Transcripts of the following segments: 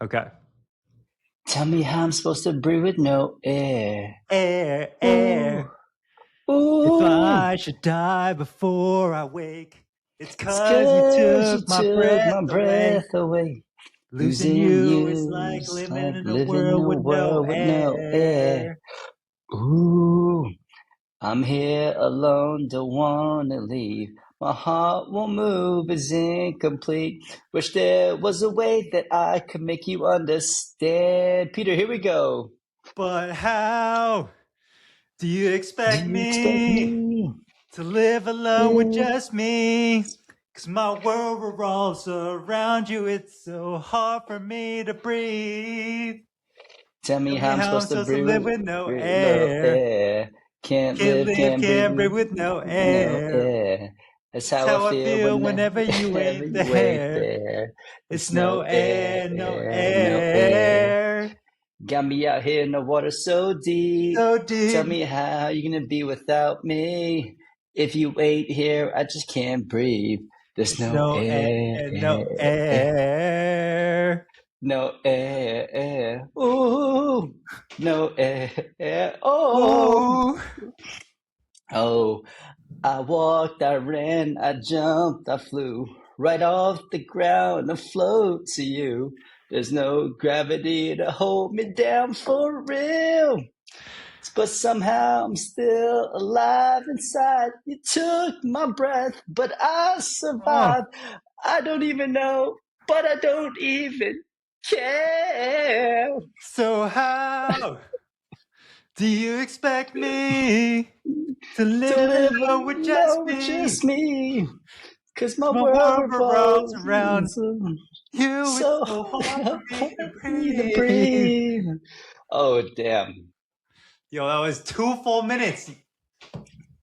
Okay. Tell me how I'm supposed to breathe with no air. Air, Ooh, air. If ooh. I should die before I wake, it's It's 'cause you 'cause you took my took breath my away. breath away. Losing Losing you is you like is living like in a living in world a with no world with no air. air. Ooh, I'm here alone, don't wanna leave. My heart won't move, it's incomplete. Wish there was a way that I could make you understand. Peter, here we go. But how do you Do expect you expect me me to live alone with to just me? 'Cause my world revolves around you. It's so hard for me to breathe. tell me Tell me how I'm how I'm supposed to supposed to breathe live with no with no air. air? Can't Can't live, live, can't can't breathe breathe with no with no air. air. That's That's how I how I feel feel whenever you whenever ain't you ain't there. there. It's It's no no air, no air, no air. air. Got me out here in the water so deep. So Tell deep. me how you gonna be without me. If you ain't here, I just can't breathe. There's It's no no air, air, no air. no air. Ooh, no air. Oh, Ooh. oh. I walked, I ran, I jumped, I flew right off the ground to float to you. There's no gravity to hold me down for real. But somehow I'm still alive inside. You took my breath, but I Oh. survived. I don't even know, but I don't even care. So how do you expect me to To live live alone with just alone with me? just me. 'Cause my 'Cause my world world revolves revolves around you. It's so so hard for me to hard for me to breathe. breathe. Oh damn. Yo, that was 2 full minutes.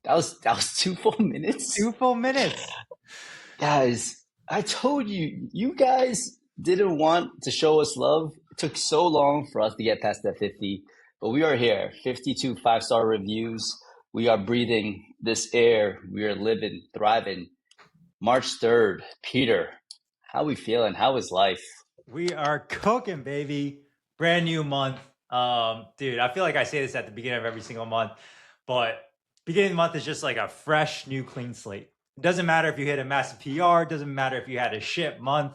That was 2 full minutes? 2 full minutes. Guys, I told you, you guys didn't want to show us love. It took so long for us to get past that 50, but we are here. 52 five-star reviews. We are breathing this air. We are living, thriving. March 3rd, Peter, how we feeling? How is life? We are cooking, baby. Brand new month. Dude, I feel like I say this at the beginning of every single month, but beginning of the month is just like a fresh, new, clean slate. It doesn't matter if you hit a massive PR, it doesn't matter if you had a shit month.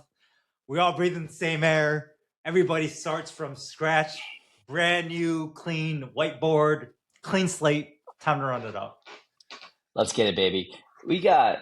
We all breathe in the same air. Everybody starts from scratch. Brand new, clean whiteboard, clean slate. Time to run it up. Let's get it, baby. We got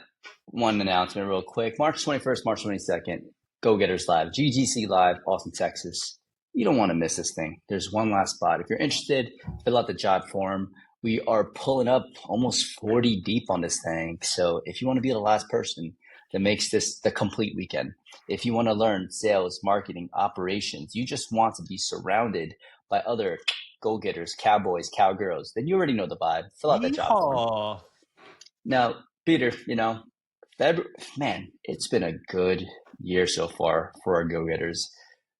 one announcement real quick. March 21st, March 22nd, Go Getters Live, GGC Live, Austin, Texas. You don't want to miss this thing. There's one last spot. If you're interested, fill out the job form. We are pulling up almost 40 deep on this thing. So if you want to be the last person that makes this the complete weekend, if you want to learn sales, marketing, operations, you just want to be surrounded by other go-getters, cowboys, cowgirls, then you already know the vibe. Fill out that job form. Yeehaw. Now, Peter, man, it's been a good year so far for our go-getters.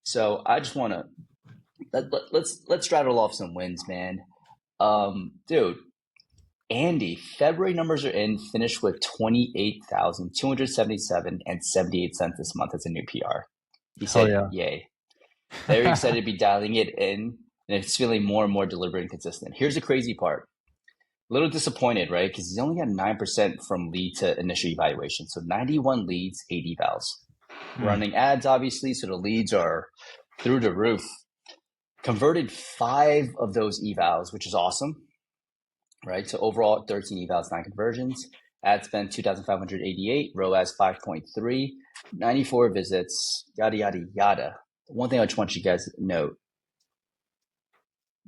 So I just want to let's rattle off some wins, man. Dude, Andy, February numbers are in. Finished with 28,277 and 78 cents this month as a new PR. He Hell said, yeah. "Yay!" Very excited to be dialing it in, and it's feeling more and more deliberate and consistent. Here's the crazy part. A little disappointed, right? Because he's only got 9% from lead to initial evaluation. So 91 leads, 80 evals. Running ads, obviously, so the leads are through the roof. Converted 5 of those evals, which is awesome, right? So overall, 13 evals, 9 conversions. Ad spend 2,588, ROAS 5.3, 94 visits, yada, yada, yada. One thing I just want you guys to note,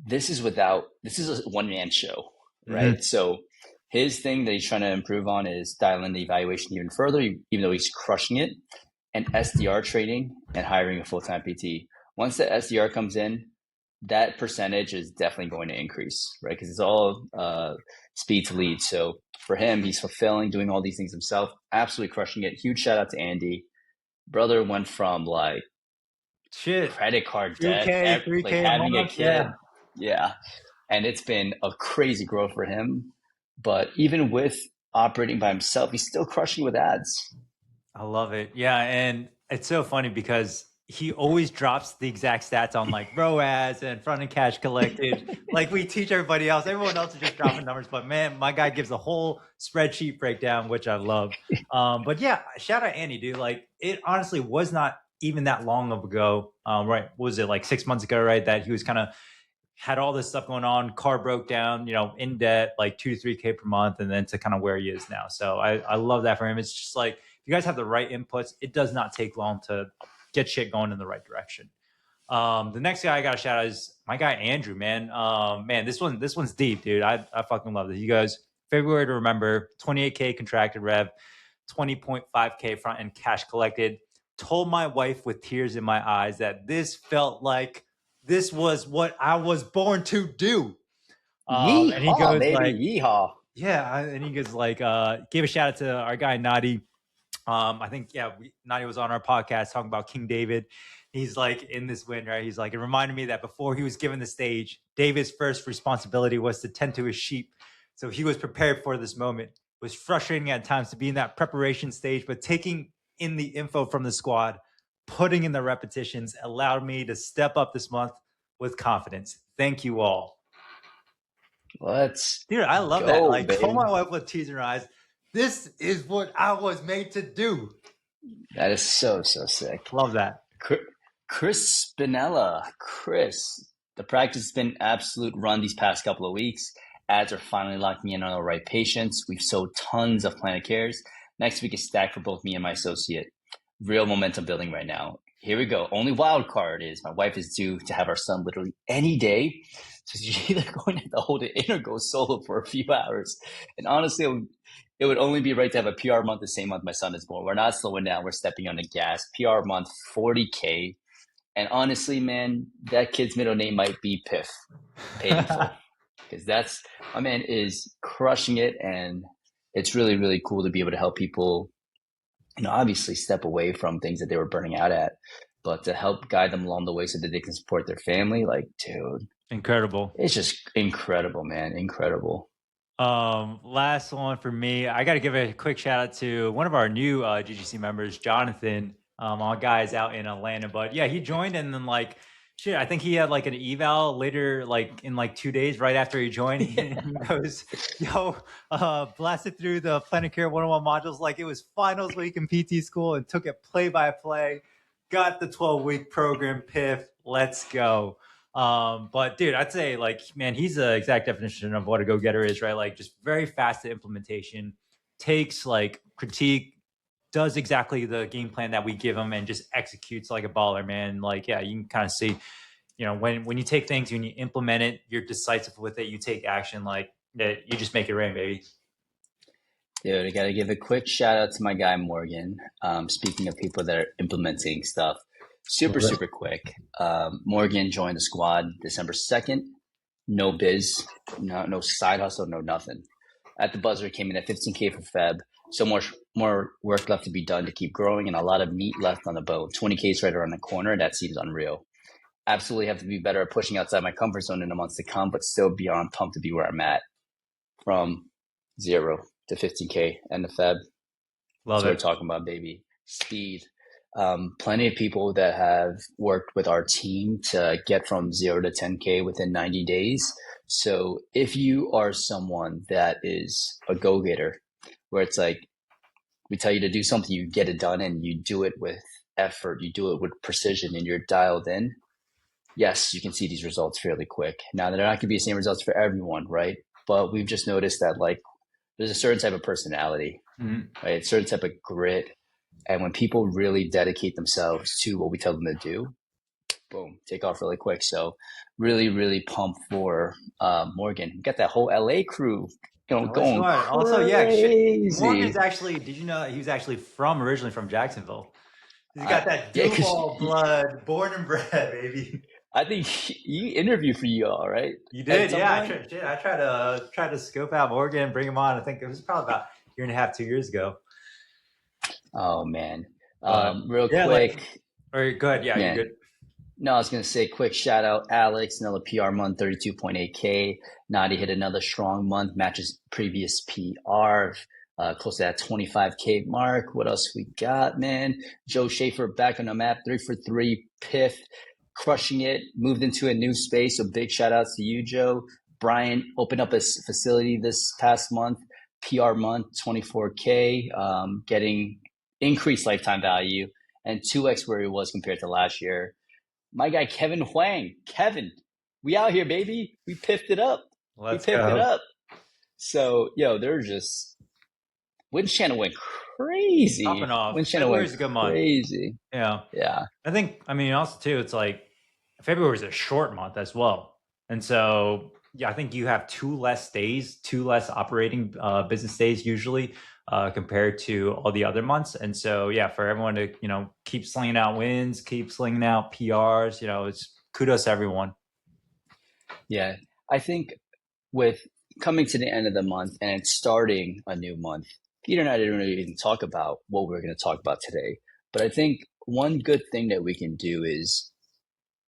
this is a one-man show, right? So his thing that he's trying to improve on is dialing the evaluation even further, even though he's crushing it, and SDR training and hiring a full-time PT. Once the SDR comes in, that percentage is definitely going to increase, right? Because it's all speed to lead. So for him, he's fulfilling, doing all these things himself, absolutely crushing it. Huge shout out to Andy. Brother went from like credit card debt, 2K, like 3K a having a month. kid. Yeah. Yeah. And it's been a crazy growth for him. But even with operating by himself, he's still crushing with ads. I love it. Yeah. And it's so funny because he always drops the exact stats on like ROAS and front end cash collected. Like we teach everybody else. Everyone else is just dropping numbers, but man, my guy gives a whole spreadsheet breakdown, which I love. But yeah, shout out Andy, dude. Like it honestly was not even that long ago. Right? What was it like 6 months ago? Right? That he was kind of had all this stuff going on, car broke down, in debt, like 2 to 3K per month, and then to kind of where he is now. So I love that for him. It's just like, if you guys have the right inputs, it does not take long to get shit going in the right direction. The next guy I got to shout out is my guy, Andrew, man. Man, this one's deep, dude. I fucking love this. He goes, February to remember, 28K contracted rev, 20.5K front end cash collected. Told my wife with tears in my eyes that this felt like this was what I was born to do. And he Yeehaw, goes baby, like, yeehaw. yeah, and he goes like, gave a shout out to our guy Nadi. I think Nadi was on our podcast talking about King David. He's like in this win, right? He's like, it reminded me that before he was given the stage, David's first responsibility was to tend to his sheep. So he was prepared for this moment. It was frustrating at times to be in that preparation stage, but taking in the info from the squad, putting in the repetitions allowed me to step up this month with confidence. Thank you all. Let's Dude, I love that. go, Like, baby. told my wife with tears in her eyes, this is what I was made to do. That is so sick. Love that. Chris Spinella. Chris, the practice has been absolute run these past couple of weeks. Ads are finally locking in on the right patients. We've sold tons of Planet Cares. Next week is stacked for both me and my associate. Real momentum building right now. Here we go. Only wild card is my wife is due to have our son literally any day. So she's either going to have to hold it in or go solo for a few hours. And honestly, it would only be right to have a PR month the same month my son is born. We're not slowing down. We're stepping on the gas. PR month, 40K. And honestly, man, that kid's middle name might be Piff, paid in full. Because my man is crushing it. And it's really, really cool to be able to help people, obviously step away from things that they were burning out at, but to help guide them along the way so that they can support their family. Like, dude, incredible. It's just incredible, man. Incredible. Last one for me. I got to give a quick shout out to one of our new GGC members, Jonathan. Our guys out in Atlanta, but yeah, he joined and then like, shit, I think he had like an eval later, like in like 2 days right after he joined. He goes, yo, blasted through the Planet Care 101 modules like it was finals week in PT school and took it play by play. Got the 12-week program, Piff. Let's go. But dude, I'd say like, man, he's the exact definition of what a go-getter is, right? Like just very fast at implementation, takes like critique, does exactly the game plan that we give him and just executes like a baller, man. Like, yeah, you can kind of see, when you take things, when you implement it, you're decisive with it, you take action, like that, you just make it rain, baby. Dude, I got to give a quick shout out to my guy, Morgan. Speaking of people that are implementing stuff, super quick. Morgan joined the squad December 2nd. No biz, no side hustle, no nothing. At the buzzer, came in at 15K for Feb. So more work left to be done to keep growing and a lot of meat left on the bone. 20K is right around the corner. That seems unreal. Absolutely have to be better at pushing outside my comfort zone in the months to come, but still beyond pumped to be where I'm at. From 0 to 15K and the Feb. Love That's what we're talking about, baby. Speed. Plenty of people that have worked with our team to get from 0 to 10K within 90 days. So if you are someone that is a go-getter, where it's like we tell you to do something, you get it done, and you do it with effort, you do it with precision, and you're dialed in, yes, you can see these results fairly quick. Now, they're not going to be the same results for everyone, right? But we've just noticed that like there's a certain type of personality, right? A certain type of grit. And when people really dedicate themselves to what we tell them to do, boom, take off really quick. So really, really pumped for Morgan. We got that whole LA crew going crazy. Also, yeah, Morgan's actually, did you know he was actually originally from Jacksonville? He's got that Duval blood, born and bred, baby. I think he interviewed for you all, right? You did, yeah. I tried to scope out Morgan, bring him on. I think it was probably about a year and a half, 2 years ago. Oh man, real quick. Go ahead. Yeah, you're good. No, I was gonna say quick shout out Alex, another PR month, 32.8K. Nadi hit another strong month, matches previous PR. close to that 25K mark. What else we got, man? Joe Schaefer back on the map, 3 for 3, Piff, crushing it, moved into a new space. So big shout outs to you, Joe. Brian opened up a facility this past month, PR month, 24K, getting increased lifetime value and 2x where he was compared to last year. My guy, Kevin Huang. Kevin, we out here, baby. We piffed it up. Let's go. So, they're just Wind's channel went crazy. Popping off. Wind's channel February went is a good month. crazy. Yeah. Yeah. I think, I mean, also too, it's like February is a short month as well. And so, yeah, I think you have 2 less days, 2 less operating business days usually compared to all the other months. And so, yeah, for everyone to, keep slinging out wins, keep slinging out PRs, it's kudos to everyone. Yeah. I think with coming to the end of the month and starting a new month, Peter and I didn't really even talk about what we're going to talk about today. But I think one good thing that we can do is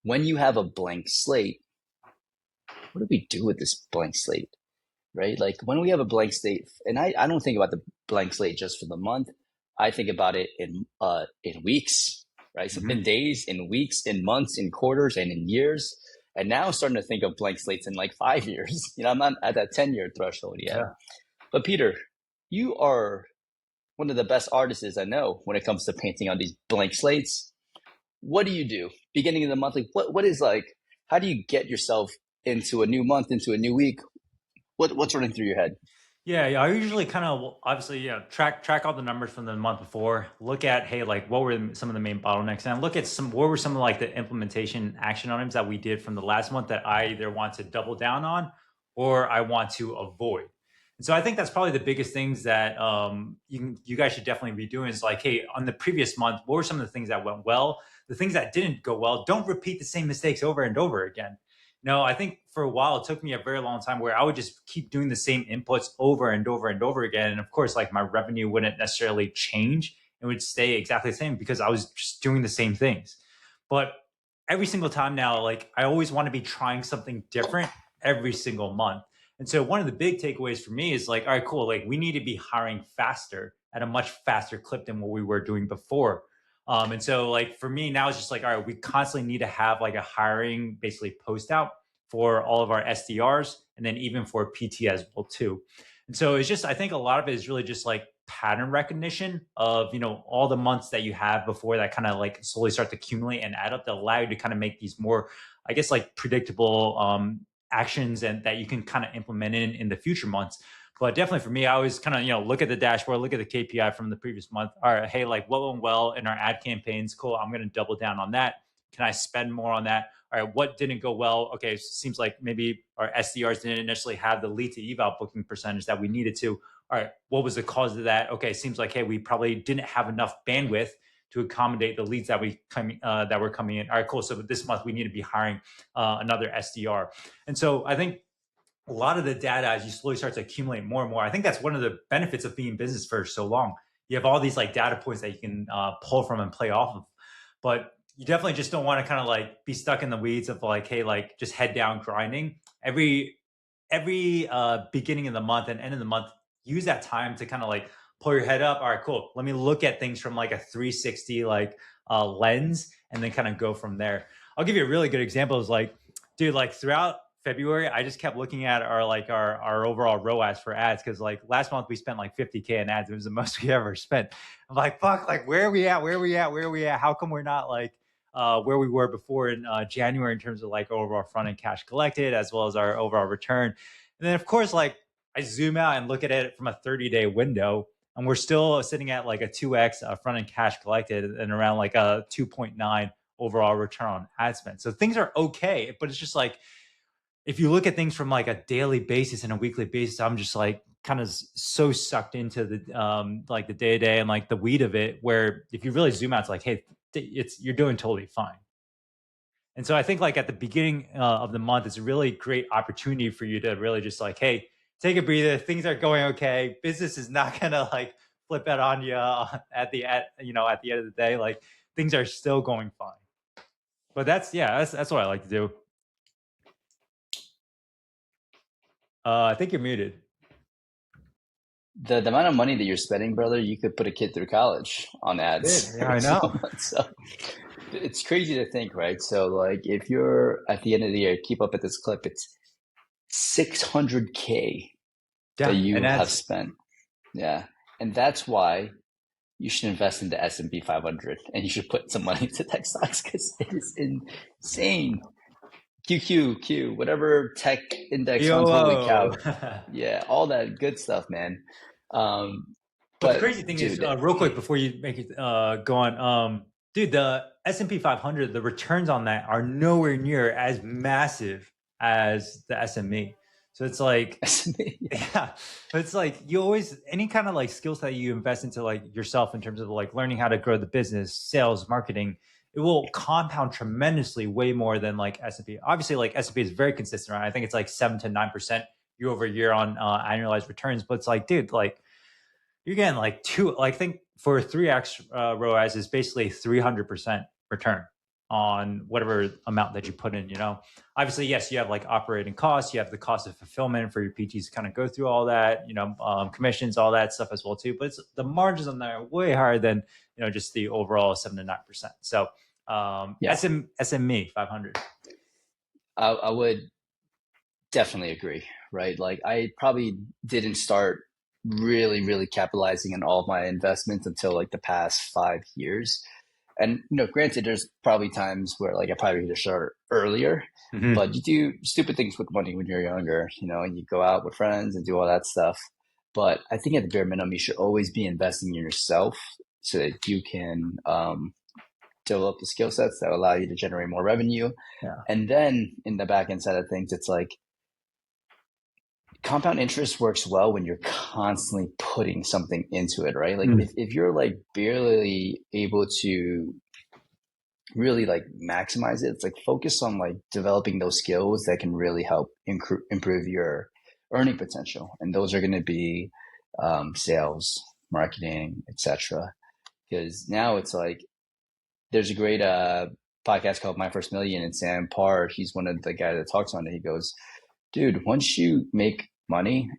when you have a blank slate, what do we do with this blank slate? Right? Like when we have a blank slate, and I don't think about the blank slate just for the month. I think about it in weeks, right? So in days, in weeks, in months, in quarters, and in years. And now I'm starting to think of blank slates in like 5 years. I'm not at that 10-year threshold yet. Yeah. But Peter, you are one of the best artists I know when it comes to painting on these blank slates. What do you do? Beginning of the month, like what is like, how do you get yourself into a new month, into a new week? What's running through your head? Yeah, I usually kind of obviously track all the numbers from the month before. Look at hey, like what were some of the main bottlenecks, and look at what were some of like the implementation action items that we did from the last month that I either want to double down on or I want to avoid. And so I think that's probably the biggest things that you guys should definitely be doing is like, hey, on the previous month, what were some of the things that went well? The things that didn't go well, don't repeat the same mistakes over and over again. No, I think for a while it took me a very long time where I would just keep doing the same inputs over and over and over again. And of course, like my revenue wouldn't necessarily change. It would stay exactly the same because I was just doing the same things. But every single time now, like I always want to be trying something different every single month. And so one of the big takeaways for me is like, all right, cool. Like we need to be hiring faster at a much faster clip than what we were doing before. And so like for me now it's just like, all right, we constantly need to have like a hiring basically post out for all of our SDRs and then even for PT as well too. And so it's just, I think a lot of it is really just like pattern recognition of, all the months that you have before that kind of like slowly start to accumulate and add up that allow you to kind of make these more, I guess, like predictable actions and that you can kind of implement in the future months. But definitely for me, I always kind of, look at the dashboard, look at the KPI from the previous month. All right, hey, like what went well in our ad campaigns? Cool. I'm going to double down on that. Can I spend more on that? All right, what didn't go well? Okay, seems like maybe our SDRs didn't necessarily have the lead to eval booking percentage that we needed to. All right, what was the cause of that? Okay, seems like, hey, we probably didn't have enough bandwidth to accommodate the leads that were coming in. All right, cool. So this month we need to be hiring another SDR. And so I think a lot of the data as you slowly start to accumulate more and more. I think that's one of the benefits of being in business for so long. You have all these like data points that you can pull from and play off of, but you definitely just don't want to kind of like be stuck in the weeds of like, hey, like just head down grinding every beginning of the month and end of the month. Use that time to kind of like pull your head up. All right, cool. Let me look at things from like a 360 like lens and then kind of go from there. I'll give you a really good example. Is like, dude, like throughout February, I just kept looking at our overall ROAS for ads because like last month we spent like 50K in ads. It was the most we ever spent. I'm like, fuck, like where are we at? Where are we at? Where are we at? How come we're not like where we were before in January in terms of like overall front end cash collected as well as our overall return? And then of course, like I zoom out and look at it from a 30-day window, and we're still sitting at like a 2x front end cash collected and around like a 2.9 overall return on ad spend. So things are okay, but it's just like if you look at things from like a daily basis and a weekly basis, I'm just like kind of so sucked into the like the day to day and like the weed of it. Where if you really zoom out, it's like, hey, you're doing totally fine. And so I think like at the beginning of the month, it's a really great opportunity for you to really just like, hey, take a breather. Things are going okay. Business is not gonna like flip out on you at the end of the day. Like things are still going fine. But that's what I like to do. I think you're muted. the amount of money that you're spending, brother, you could put a kid through college on Dude, ads. yeah, I know. So it's crazy to think, right? So like if you're at the end of the year, keep up at this clip, it's 600K that Yeah, and you have that's spent. Yeah. And that's why you should invest in the S&P 500 and you should put some money into tech stocks because it is insane. QQQ, whatever tech index runs, holy YOLO. cow. Yeah, all that good stuff, man. But the But crazy thing is, dude, real quick before you make it go on, dude, the S&P 500, the returns on that are nowhere near as massive as the SME. So it's like, yeah, but it's like you always any kind of like skills that you invest into like yourself in terms of like learning how to grow the business, sales, marketing, it will compound tremendously way more than like S&P. Obviously, like S&P is very consistent, right? I think it's like 7 to 9% year over year on annualized returns. But it's like, dude, like you're getting like two. Like, I think for 3x ROAS is basically 300% return on whatever amount that you put in. Obviously, yes, you have like operating costs, you have the cost of fulfillment for your PTs to kind of go through all that, commissions, all that stuff as well too. But the margins on there are way higher than just the overall 7 to 9%. So yeah, SME 500. I would definitely agree, right? Like I probably didn't start really, really capitalizing on all of my investments until like the past 5 years. And granted, there's probably times where like I probably need to start earlier, Mm-hmm. but you do stupid things with money when you're younger, and you go out with friends and do all that stuff. But I think at the bare minimum, you should always be investing in yourself so that you can develop the skill sets that allow you to generate more revenue. Yeah. And then in the back end side of things, it's like compound interest works well when you're constantly putting something into it, right? Like if you're like barely able to really like maximize it, it's like focus on like developing those skills that can really help improve your earning potential. And those are going to be sales, marketing, etc. Because now it's like there's a great podcast called My First Million, and Sam Parr, he's one of the guys that talks on it. He goes, dude, once you make money,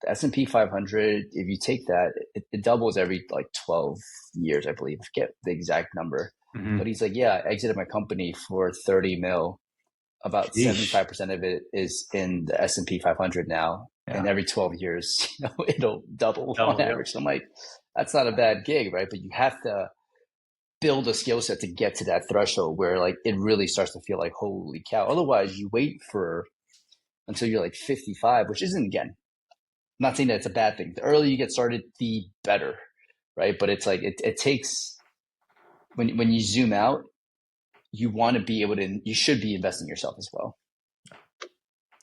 the S&P 500, if you take that, it doubles every like 12 years, I believe. I forget the exact number. Mm-hmm. But he's like, yeah, I exited my company for 30 mil. About Sheesh. 75% of it is in the S&P 500 now. And Yeah. every 12 years, it'll double on Double. Yep. average. So I'm like, that's not a bad gig, right? But you have to build a skill set to get to that threshold where like it really starts to feel like, holy cow. Otherwise, you wait for until you're like 55, which isn't, again, I'm not saying that it's a bad thing. The earlier you get started, the better, right? But it's like it takes when you zoom out, you want to be able to. You should be investing in yourself as well.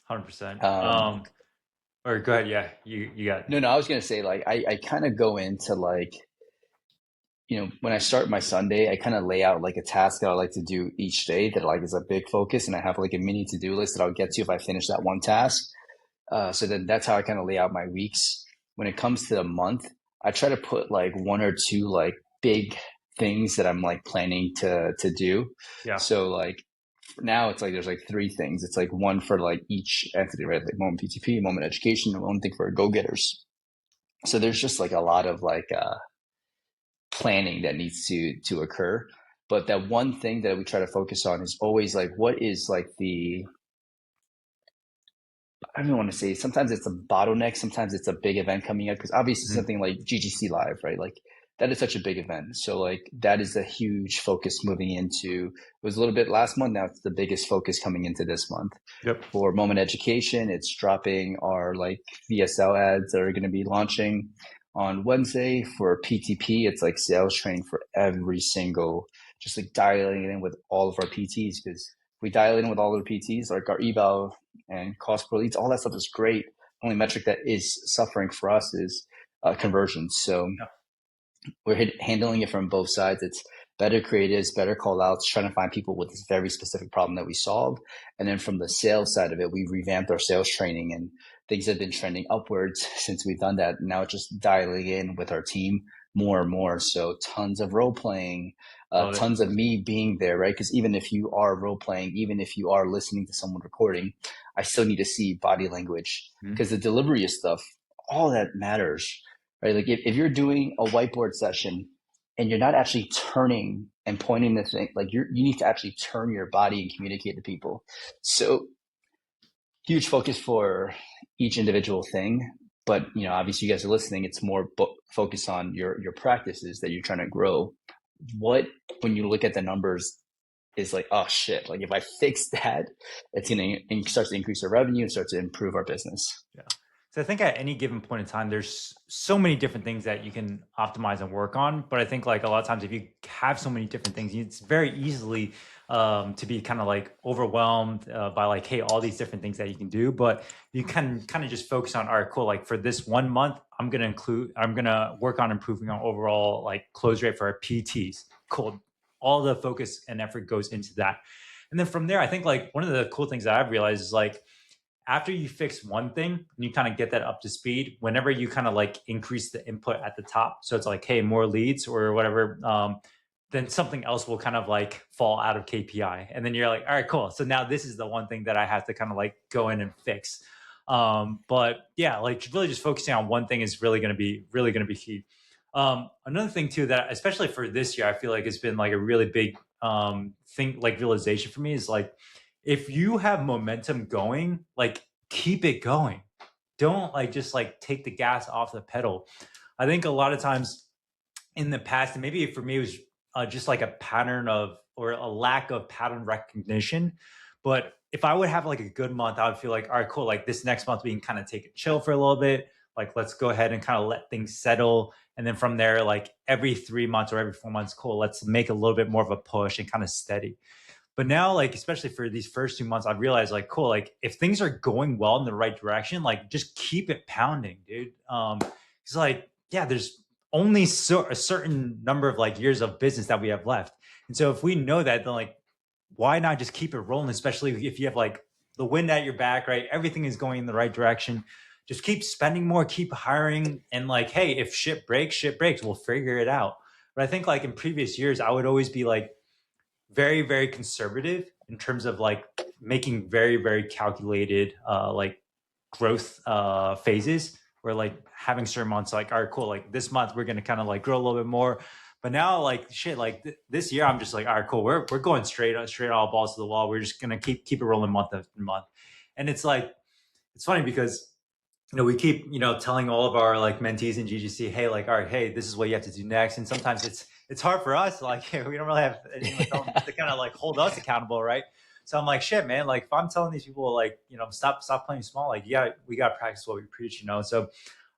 100%. Um, Or go ahead. Yeah, you got it. no, I was gonna say like I kind of go into like when I start my Sunday, I kind of lay out like a task that I like to do each day that like is a big focus, and I have like a mini to do list that I'll get to if I finish that one task. So then that's how I kind of lay out my weeks. When it comes to the month, I try to put like one or two like big things that I'm like planning to do. Yeah. So like now it's like there's like three things. It's like one for like each entity, right? Like moment PTP, moment education, and one thing for go getters. So there's just like a lot of like planning that needs to occur. But that one thing that we try to focus on is always like what is like the I don't even want to say sometimes it's a bottleneck, sometimes it's a big event coming up because obviously Mhm. something like GGC Live, right? Like that is such a big event. So like that is a huge focus moving into it was a little bit last month. Now it's the biggest focus coming into this month. Yep. For Moment Education, it's dropping our like VSL ads that are going to be launching on Wednesday. For PTP, it's like sales training for every single, just like dialing it in with all of our PTs because we dial in with all of the PTs, like our eval and cost per leads, all that stuff is great. Only metric that is suffering for us is conversions. So Yeah. we're handling it from both sides. It's better creatives, better call outs, trying to find people with this very specific problem that we solve. And then from the sales side of it, we revamped our sales training and things have been trending upwards since we've done that. Now it's just dialing in with our team more and more. So tons of role playing, Love it. tons of me being there, right? Because even if you are role playing, even if you are listening to someone recording, I still need to see body language Mhm. because the delivery of stuff, all that matters, right? Like if you're doing a whiteboard session and you're not actually turning and pointing the thing, like you need to actually turn your body and communicate to people. So huge focus for each individual thing. But obviously, you guys are listening. It's more focus on your practices that you're trying to grow. What, when you look at the numbers, is like, oh shit! Like if I fix that, it's gonna start to increase our revenue and start to improve our business. Yeah. So I think at any given point in time, there's so many different things that you can optimize and work on. But I think like a lot of times, if you have so many different things, it's very easily to be kind of like overwhelmed by like, hey, all these different things that you can do. But you can kind of just focus on, all right, cool. Like for this 1 month, I'm gonna work on improving our overall like close rate for our PTs. Cool. All the focus and effort goes into that. And then from there, I think like one of the cool things that I've realized is like after you fix one thing and you kind of get that up to speed, whenever you kind of like increase the input at the top, so it's like, hey, more leads or whatever, then something else will kind of like fall out of KPI. And then you're like, all right, cool. So now this is the one thing that I have to kind of like go in and fix. But yeah, like really just focusing on one thing is really going to be key. Another thing too, that especially for this year, I feel like it's been like a really big thing, like realization for me is like, if you have momentum going, like keep it going. Don't like just like take the gas off the pedal. I think a lot of times in the past, and maybe for me it was just like a pattern of or a lack of pattern recognition. But if I would have like a good month, I would feel like, all right, cool. Like this next month, we can kind of take it chill for a little bit. Like let's go ahead and kind of let things settle. And then from there, like every 3 months or every 4 months, cool. Let's make a little bit more of a push and kind of steady. But now, like, especially for these first 2 months, I've realized, like, cool, like, if things are going well in the right direction, like, just keep it pounding, dude. It's like, yeah, there's only a certain number of like years of business that we have left. And so if we know that, then like, why not just keep it rolling, especially if you have like the wind at your back, right? Everything is going in the right direction. Just keep spending more, keep hiring. And like, hey, if shit breaks, we'll figure it out. But I think like in previous years, I would always be like, very very conservative in terms of like making very very calculated like growth phases where like having certain months like all right cool like this month we're going to kind of like grow a little bit more. But now like shit like this year I'm just like all right cool we're going straight all balls to the wall. We're just going to keep it rolling month after month. And it's like it's funny because we keep telling all of our like mentees in GGC, hey, like all right, hey, this is what you have to do next. And sometimes it's hard for us, like we don't really have anyone to kind of like hold us accountable, right? So I'm like, shit, man, like if I'm telling these people like stop playing small, like yeah, we got to practice what we preach. So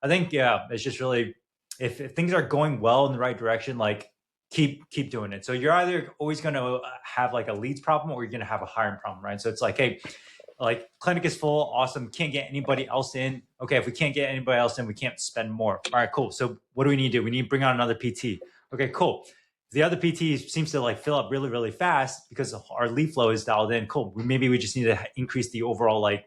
I think yeah, it's just really if things are going well in the right direction, like keep doing it. So you're either always going to have like a leads problem or you're going to have a hiring problem, right? So it's like, hey, like clinic is full, awesome, can't get anybody else in. Okay, if we can't get anybody else in, we can't spend more. All right, cool. So what do we need to do? We need to bring on another PT. Okay, cool. The other PT seems to like fill up really really fast because our lead flow is dialed in. Cool. Maybe we just need to increase the overall like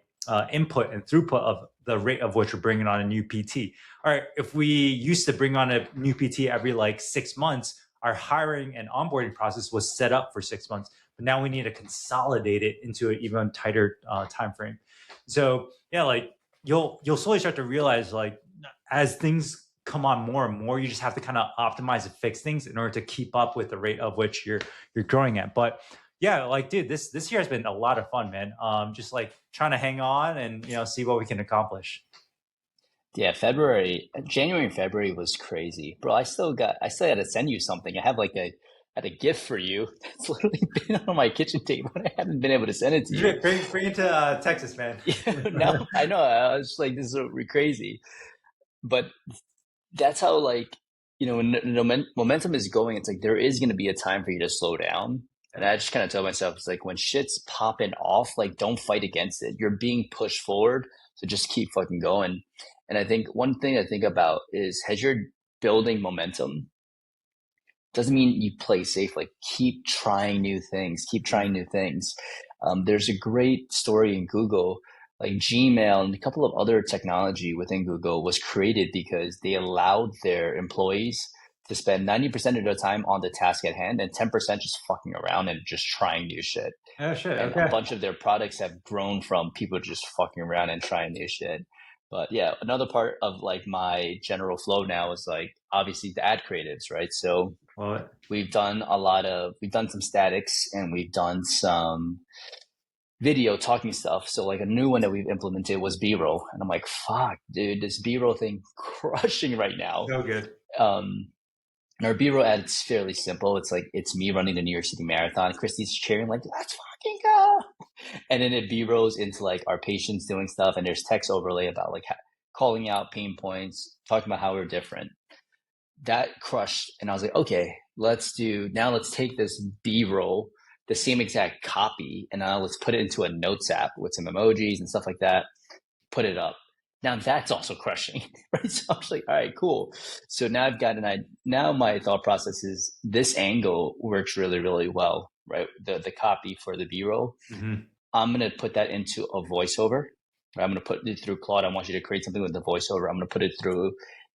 input and throughput of the rate of which we're bringing on a new PT. All right, if we used to bring on a new PT every like 6 months, our hiring and onboarding process was set up for 6 months. But now we need to consolidate it into an even tighter time frame. So yeah, like you'll slowly start to realize like as things come on more and more, you just have to kind of optimize and fix things in order to keep up with the rate of which you're growing at. But yeah, like dude, this year has been a lot of fun, man. Just like trying to hang on and see what we can accomplish. Yeah, January and February was crazy, bro. I still had to send you something. I have like had a gift for you that's literally been on my kitchen table, and I haven't been able to send it to you. Bring it to Texas, man. Yeah, no, I know. I was just like, this is crazy, but that's how like when momentum is going. It's like there is going to be a time for you to slow down, and I just kind of tell myself it's like when shit's popping off, like don't fight against it. You're being pushed forward, so just keep fucking going. And I think one thing I think about is as you're building momentum, doesn't mean you play safe. Like keep trying new things, keep trying new things. There's a great story in Google, like Gmail and a couple of other technology within Google was created because they allowed their employees to spend 90% of their time on the task at hand and 10% just fucking around and just trying new shit. Oh shit. And a Okay. bunch of their products have grown from people just fucking around and trying new shit. But yeah, another part of like my general flow now is like obviously the ad creatives, right? So Well, we've done some statics and we've done some video talking stuff. So like a new one that we've implemented was B-roll. And I'm like, fuck, dude, this B-roll thing crushing right now. so good. Um, and our B-roll ad, it's fairly simple. It's like, it's me running the New York City Marathon. Christy's cheering like, let's fucking go. And then it B-rolls into like our patients doing stuff. And there's text overlay about like calling out pain points, talking about how we're different. That crushed. And I was like, okay, let's take this B-roll, the same exact copy, and now let's put it into a notes app with some emojis and stuff like that, put it up. Now that's also crushing, right? So I was like, all right, cool. So now I've got now my thought process is this angle works really, really well, right? The copy for the B-roll. Mm-hmm. I'm going to put that into a voiceover. I'm going to put it through Claude. I want you to create something with the voiceover. I'm going to put it through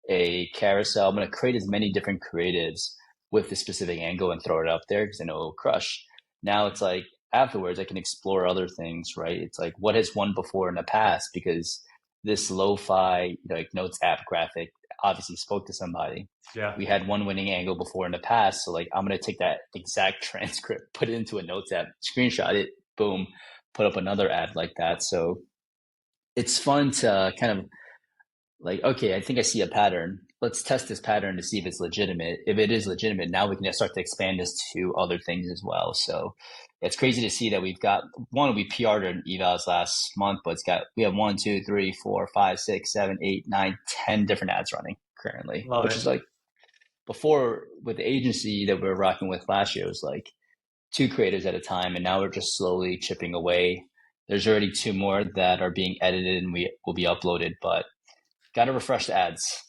a carousel. I'm going to create as many different creatives with the specific angle and throw it up there because I know it'll crush. Now it's like afterwards I can explore other things, right? It's like what has won before in the past because this lo-fi like notes app graphic obviously spoke to somebody. Yeah. We had one winning angle before in the past. So like I'm going to take that exact transcript, put it into a notes app, screenshot it, boom, put up another ad like that. So it's fun to kind of like, okay, I think I see a pattern. Let's test this pattern to see if it's legitimate. If it is legitimate, now we can start to expand this to other things as well. So it's crazy to see that we've got one, we PR'd an evals last month, but we have 1, 2, 3, 4, 5, 6, 7, 8, 9, 10 different ads running currently, Love which is it. like before with the agency that we were rocking with last year, it was like 2 creators at a time. And now we're just slowly chipping away. There's already 2 more that are being edited and we will be uploaded, but got to refresh the ads.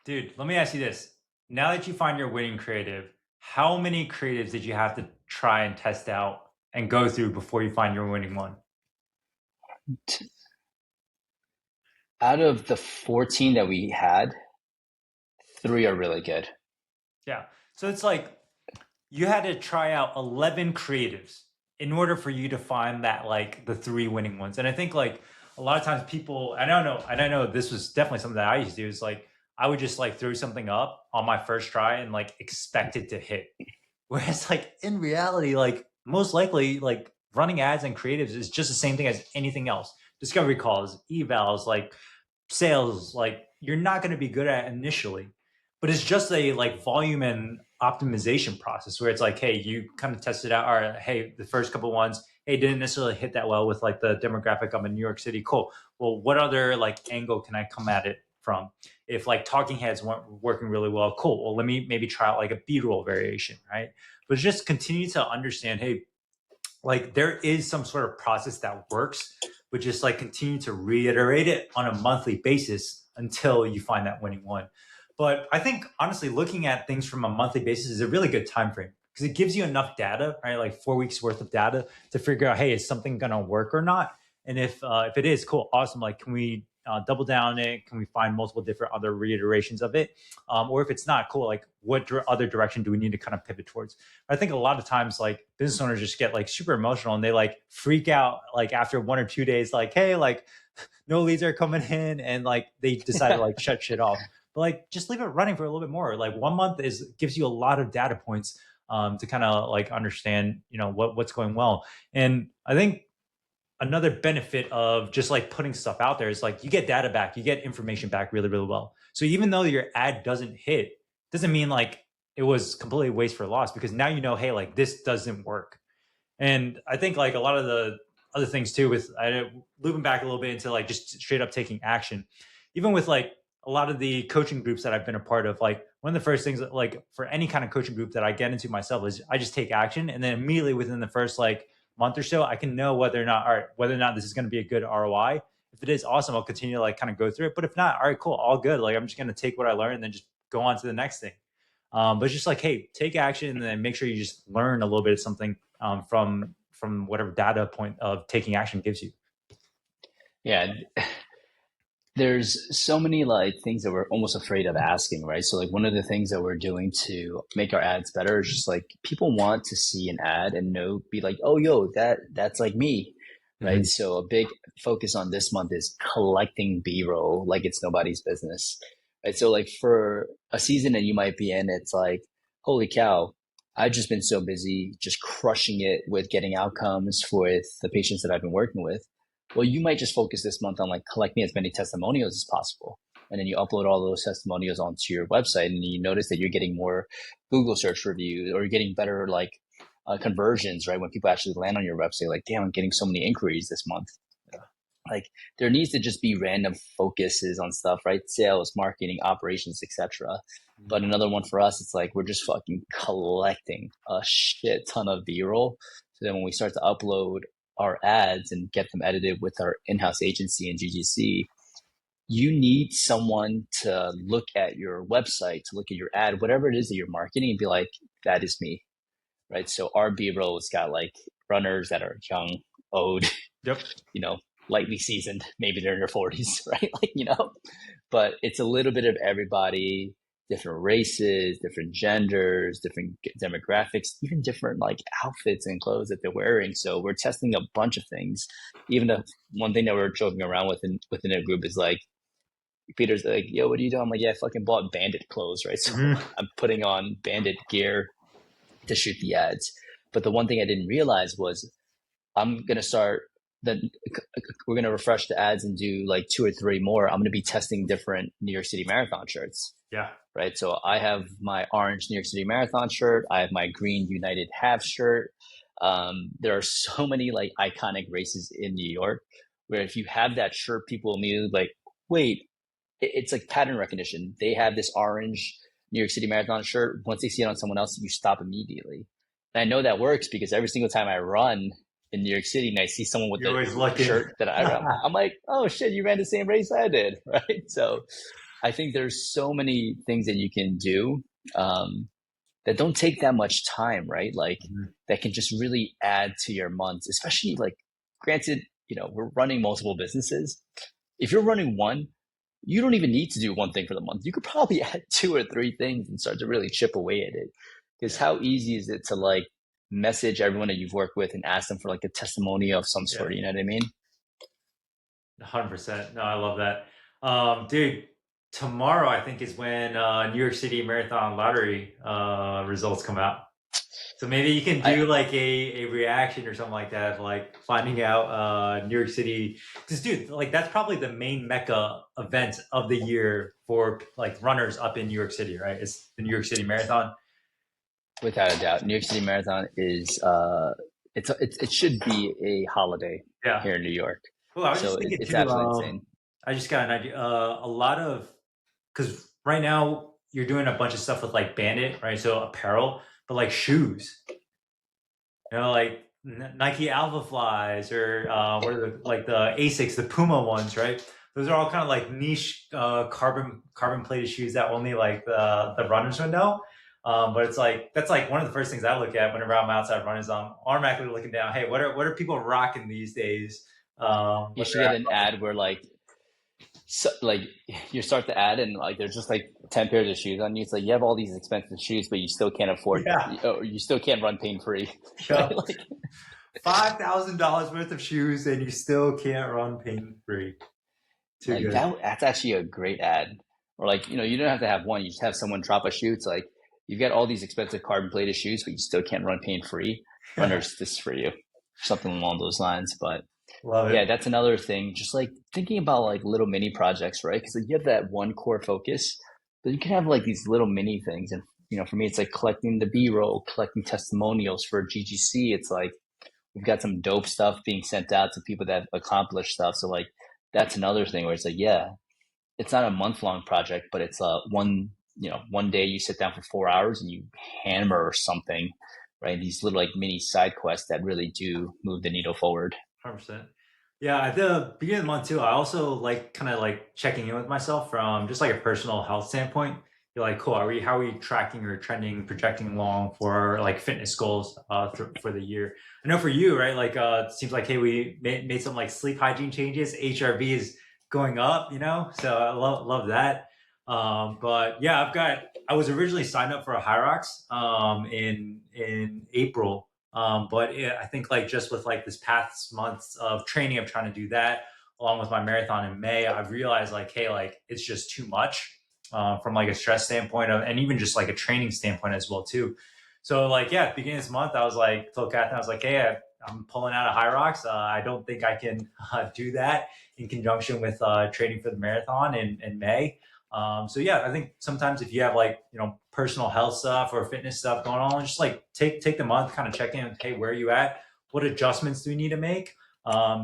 Dude, let me ask you this. Now that you find your winning creative, how many creatives did you have to try and test out and go through before you find your winning one? Out of the 14 that we had, 3 are really good. Yeah. So it's like you had to try out 11 creatives in order for you to find that like the 3 winning ones. And I think like a lot of times people, and I know this was definitely something that I used to do is like I would just like throw something up on my first try and like expect it to hit. Whereas like in reality, like most likely like running ads and creatives is just the same thing as anything else. Discovery calls, evals, like sales, like you're not going to be good at initially, but it's just a like volume and optimization process where it's like, hey, you kind of test it out. All right, hey, the first couple ones, hey, didn't necessarily hit that well with like the demographic. I'm in New York City. Cool. Well, what other like angle can I come at it from? If like talking heads weren't working really well, cool. Well, let me maybe try out like a B-roll variation, right? But just continue to understand, hey, like there is some sort of process that works, but just like continue to reiterate it on a monthly basis until you find that winning one. But I think honestly, looking at things from a monthly basis is a really good time frame because it gives you enough data, right? Like 4 weeks worth of data to figure out, hey, is something gonna work or not? And if it is, cool, awesome. Like, can we double down on it? Can we find multiple different other reiterations of it? Or if it's not, cool, like what other direction do we need to kind of pivot towards? I think a lot of times like business owners just get like super emotional and they like freak out like after 1 or 2 days, like, hey, like no leads are coming in and like they decide to like shut shit off. But like just leave it running for a little bit more. Like 1 month gives you a lot of data points to kind of like understand, what's going well. And I think another benefit of just like putting stuff out there is like you get data back, you get information back really, really well. So even though your ad doesn't hit, doesn't mean like it was completely waste for loss because now you know, hey, like this doesn't work. And I think like a lot of the other things too, with looping back a little bit into like just straight up taking action, even with like a lot of the coaching groups that I've been a part of, like one of the first things like for any kind of coaching group that I get into myself is I just take action. And then immediately within the first like month or so, I can know whether or not, all right, whether or not this is going to be a good ROI. If it is, awesome, I'll continue to like kind of go through it. But if not, all right, cool, all good. Like I'm just going to take what I learned and then just go on to the next thing. But it's just like, hey, take action and then make sure you just learn a little bit of something from whatever data point of taking action gives you. Yeah, there's so many like things that we're almost afraid of asking, right? So like one of the things that we're doing to make our ads better is just like people want to see an ad and be like, oh yo, that's like me, right? Mhm. So a big focus on this month is collecting B-roll like it's nobody's business, right? So like for a season that you might be in, it's like, holy cow, I've just been so busy just crushing it with getting outcomes with the patients that I've been working with. Well, you might just focus this month on like collecting as many testimonials as possible. And then you upload all those testimonials onto your website and you notice that you're getting more Google search reviews or you're getting better like conversions, right? When people actually land on your website, like, damn, I'm getting so many inquiries this month. Like there needs to just be random focuses on stuff, right? Sales, marketing, operations, etc. But another one for us, it's like we're just fucking collecting a shit ton of B-roll. So then when we start to upload our ads and get them edited with our in-house agency and GGC, you need someone to look at your website, to look at your ad, whatever it is that you're marketing, and be like, that is me, right? So our B-roll's got like runners that are young, old, Yep. lightly seasoned, maybe they're in their 40s, right? But it's a little bit of everybody, different races, different genders, different demographics, even different like outfits and clothes that they're wearing. So we're testing a bunch of things. Even the one thing that we're joking around with within a group is like, Peter's like, yo, what are you doing? I'm like, yeah, I fucking bought bandit clothes, right? So Mhm. I'm putting on bandit gear to shoot the ads. But the one thing I didn't realize was I'm gonna start then we're gonna refresh the ads and do like 2 or 3 more. I'm gonna be testing different New York City Marathon shirts, Yeah. right? So I have my orange New York City Marathon shirt. I have my green United Half shirt. There are so many like iconic races in New York where if you have that shirt, people immediately like, wait, it's like pattern recognition. They have this orange New York City Marathon shirt. Once they see it on someone else, you stop immediately. And I know that works because every single time I run in New York City and I see someone with You're the always looking. shirt that I run, I'm like, oh shit, you ran the same race I did, right? So I think there's so many things that you can do that don't take that much time, right? Like Mhm. that can just really add to your months, especially like, granted, we're running multiple businesses. If you're running one, you don't even need to do one thing for the month. You could probably add 2 or 3 things and start to really chip away at it. Because Yeah. how easy is it to like message everyone that you've worked with and ask them for like a testimonial of some Yeah. sort? You know what I mean? 100%. No, I love that. Dude, tomorrow I think is when New York City Marathon Lottery results come out. So maybe you can I do like a reaction or something like that, like finding out New York City. Because dude, like that's probably the main mecca event of the year for like runners up in New York City, right? It's the New York City Marathon. Without a doubt, New York City Marathon is it should be a holiday Yeah. here in New York. Well, I was So just thinking it's too. absolutely insane. I just got an idea. A lot of because right now you're doing a bunch of stuff with like Bandit, right? So apparel, but like shoes, like Nike Alpha Flies or what are like the Asics, the Puma ones, right? Those are all kind of like niche carbon plated shoes that only like the runners would know. But it's like that's like one of the first things I look at whenever I'm outside running. Is I'm automatically looking down. Hey, what are people rocking these days? You When should they're get out an running? ad where like you start the ad and like there's just like 10 pairs of shoes on you. It's like you have all these expensive shoes, but you still can't afford, Yeah, or you still can't run pain free, right? yeah. $5,000 worth of shoes and you still can't run pain free. Too Like good. that's actually a great ad. Or like, you don't have to have one. You just have someone drop a shoe. It's like you've got all these expensive carbon plated shoes, but you still can't run pain free. Runners, this is for you. Something along those lines. But Love yeah, it. that's another thing. Just like thinking about like little mini projects, right? Because like, you have that one core focus, but you can have like these little mini things. And for me, it's like collecting the B-roll, collecting testimonials for GGC. It's like we've got some dope stuff being sent out to people that have accomplished stuff. So like that's another thing where it's like, yeah, it's not a month long project, but it's one day you sit down for 4 hours and you hammer something, right? These little like mini side quests that really do move the needle forward. 100%. Yeah, at the beginning of the month too, I also like kind of like checking in with myself from just like a personal health standpoint. You're like, cool, how are we tracking or trending, projecting along for like fitness goals for the year? I know for you, right? Like, it seems like, hey, we made some like sleep hygiene changes. HRV is going up, so I love that. But yeah, I was originally signed up for a Hyrox in April But yeah, I think like just with like this past months of training, I'm trying to do that along with my marathon in May. I've realized like, hey, like it's just too much from like a stress standpoint of, and even just like a training standpoint as well too. So like, yeah, beginning of this month, I was like, told Catherine, I was like, hey, I'm pulling out of High Rocks. I don't think I can do that in conjunction with training for the marathon in May. So yeah, I think sometimes if you have like, personal health stuff or fitness stuff going on, just like take the month, kind of check in. Hey, where are you at? What adjustments do we need to make?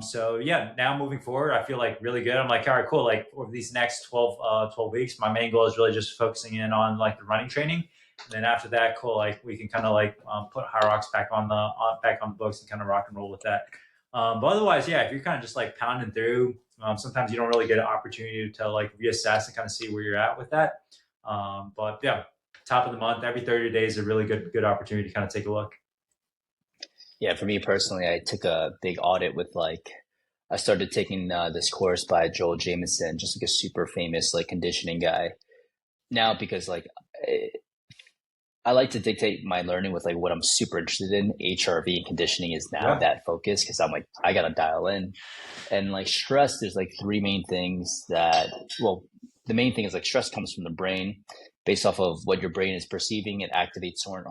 So yeah, now moving forward, I feel like really good. I'm like, all right, cool. Like over these next 12 weeks, my main goal is really just focusing in on like the running training. And then after that, cool, like we can kind of like put High Rocks back on the books and kind of rock and roll with that. But otherwise, yeah, if you're kind of just like pounding through, sometimes you don't really get an opportunity to like reassess and kind of see where you're at with that. But yeah, top of the month, every 30 days, is a really good opportunity to kind of take a look. Yeah, for me personally, I took a big audit with like I started taking this course by Joel Jameson, just like a super famous like conditioning guy. Now because like I like to dictate my learning with like what I'm super interested in. HRV and conditioning is now Yeah. that focus because I'm like I gotta dial in. And like stress, there's like three main things that well, the main thing is like stress comes from the brain. Based off of what your brain is perceiving, it activates certain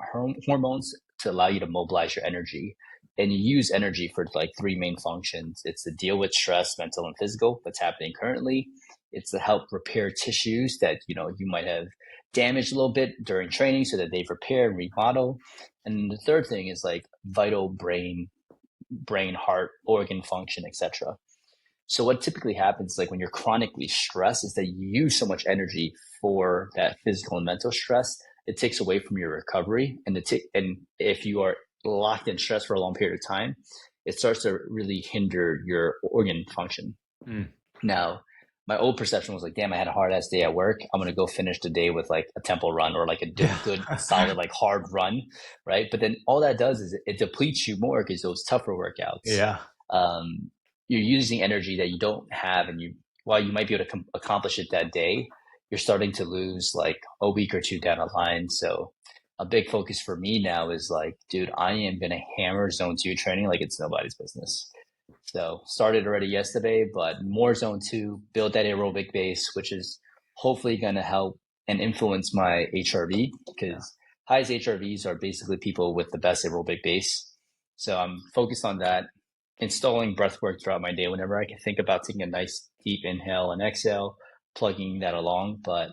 hormones to allow you to mobilize your energy. And you use energy for like three main functions. It's to deal with stress, mental and physical, that's happening currently. It's to help repair tissues that you might have damaged a little bit during training so that they've repaired and remodel. And the third thing is like vital brain, heart, organ function, etc. So what typically happens like when you're chronically stressed is that you use so much energy for that physical and mental stress, it takes away from your recovery. And if you are locked in stress for a long period of time, it starts to really hinder your organ function. Mm. Now, my old perception was like, damn, I had a hard ass day at work. I'm gonna go finish the day with like a tempo run or like a good, solid, like hard run, right? But then all that does is it depletes you more because those tougher workouts, Yeah. um, you're using energy that you don't have, and while you might be able to accomplish it that day, you're starting to lose like a week or two down the line. So a big focus for me now is like, dude, I am gonna hammer zone 2 training like it's nobody's business. So started already yesterday, but more zone 2, build that aerobic base, which is hopefully going to help and influence my HRV Yeah. because highest HRVs are basically people with the best aerobic base. So I'm focused on that, installing breath work throughout my day whenever I can think about taking a nice deep inhale and exhale, plugging that along. But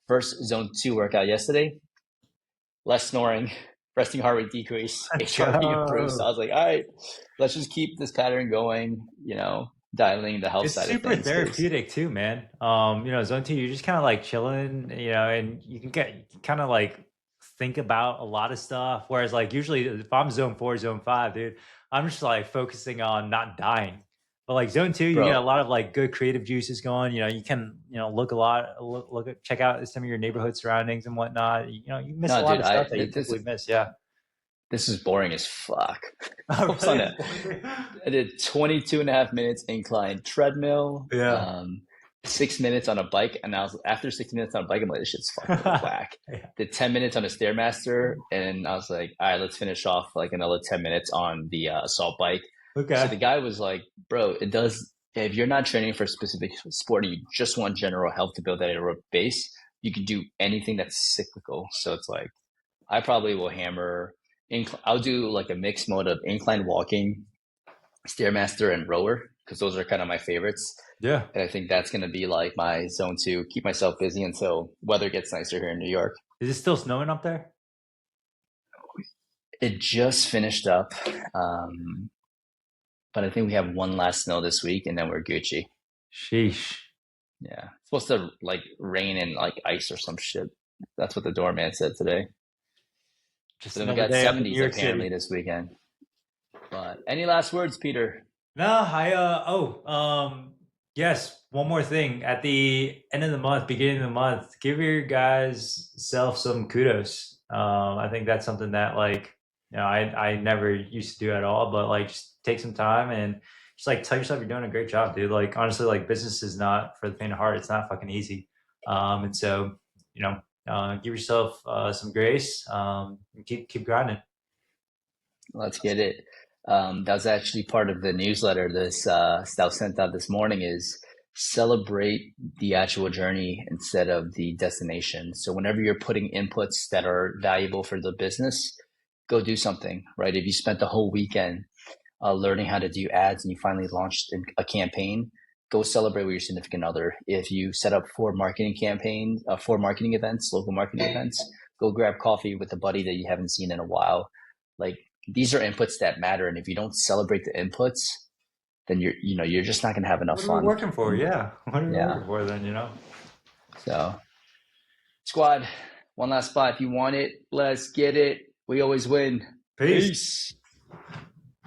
first zone 2 workout yesterday, less snoring, resting heart rate decrease, Let's HRV improved. So go. I was like, all right, let's just keep this pattern going, dialing the health It's side of super things. Because, therapeutic too, man. Zone two, you're just kind of like chilling, and you can kind of like think about a lot of stuff. Whereas like usually if I'm zone four, zone five, dude, I'm just like focusing on not dying. But like zone two, you get a bro, lot of like good creative juices going. You can, look a lot, look at, check out some of your neighborhood surroundings and whatnot. You miss a no, lot dude, of stuff that you typically miss. Yeah. this is boring as fuck. I Oh, was on really? a, I did 22 and a half minutes incline treadmill, Yeah. 6 minutes on a bike. And I was after 6 minutes on a bike, I'm like, this shit's fucking whack. Yeah. Did 10 minutes on a Stairmaster. And I was like, all right, let's finish off like another 10 minutes on the assault bike. So Okay. the guy was like, bro, it does, if you're not training for a specific sport and you just want general health to build that aerobic base, you can do anything that's cyclical. So it's like, I probably will hammer, I'll do like a mixed mode of incline walking, Stairmaster, and rower because those are kind of my favorites. Yeah. And I think that's going to be like my zone 2, keep myself busy until weather gets nicer here in New York. Is it still snowing up there? It just finished up. Um, but I think we have one last snow this week and then we're Gucci. Sheesh. Yeah. It's supposed to like rain and like ice or some shit. That's what the doorman said today. Just But then we another got day up in New 70s York apparently City. this weekend. But any last words, Peter? No, yes, one more thing. At the end of the month, beginning of the month, give your guys self some kudos. I think that's something that like, I never used to do at all, but like just take some time and just like tell yourself you're doing a great job, dude. Like honestly, like business is not for the faint of heart. It's not fucking easy. And so, give yourself some grace. And keep grinding. Let's get it. That was actually part of the newsletter that was sent out this morning is celebrate the actual journey instead of the destination. So whenever you're putting inputs that are valuable for the business, go do something, right? If you spent the whole weekend learning how to do ads and you finally launched a campaign, go celebrate with your significant other. If you set up 4 marketing events, local marketing events, go grab coffee with a buddy that you haven't seen in a while. Like these are inputs that matter. And if you don't celebrate the inputs, then you're just not going to have enough What are we fun. working for? Yeah. What are we Yeah. working for then, you know? So squad, one last spot. If you want it, let's get it. We always win. Peace. Peace.